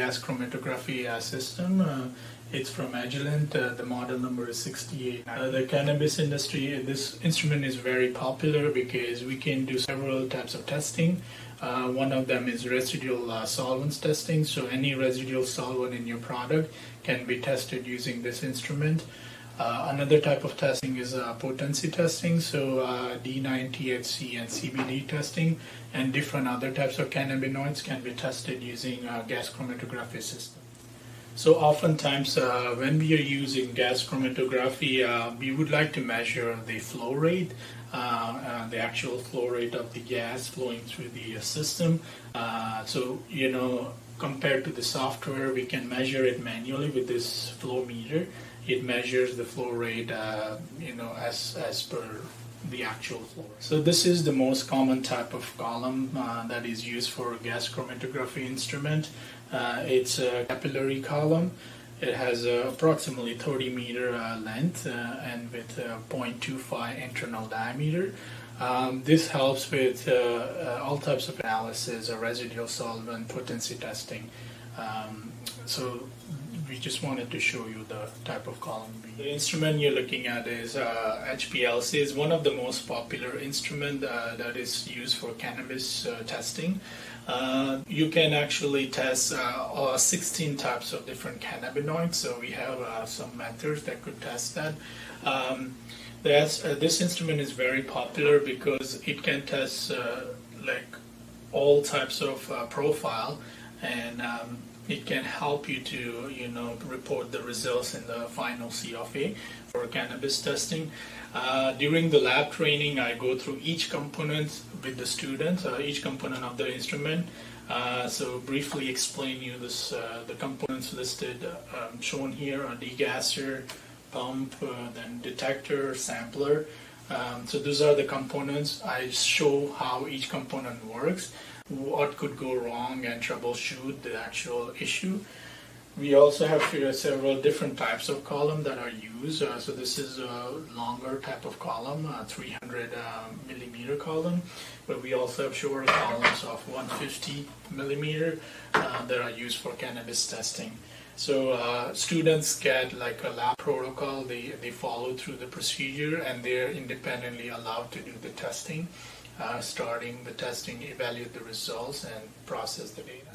gas chromatography system. It's from Agilent. The model number is 68. The cannabis industry, this instrument is very popular because we can do several types of testing. One of them is residual solvents testing. So any residual solvent in your product can be tested using this instrument. Another type of testing is potency testing, so D9, THC, and CBD testing, and different other types of cannabinoids can be tested using gas chromatography system. So oftentimes when we are using gas chromatography, we would like to measure the flow rate, the actual flow rate of the gas flowing through the system. So, compared to the software, we can measure it manually with this flow meter. It measures the flow rate, as per the actual flow. So this is the most common type of column that is used for a gas chromatography instrument. It's a capillary column. It has approximately 30 meter length and with 0.25 internal diameter. This helps with all types of analysis, residual solvent, potency testing. So we just wanted to show you the type of column. The instrument you're looking at is HPLC. Is one of the most popular instrument that is used for cannabis testing. You can actually test 16 types of different cannabinoids. So we have some methods that could test that. This instrument is very popular because it can test all types of profile, and it can help you to report the results in the final CFA for cannabis testing. During the lab training, I go through each component with the students, each component of the instrument. So briefly explain you this the components listed shown here: a degasser, pump, then detector, sampler. So those are the components. I show how each component works, what could go wrong, and troubleshoot the actual issue. We also have here several different types of column that are used. So this is a longer type of column, a 300 millimeter column, but we also have shorter columns of 150 millimeter that are used for cannabis testing. So students get like a lab protocol, they follow through the procedure, and they're independently allowed to do the testing, starting the testing, evaluate the results, and process the data.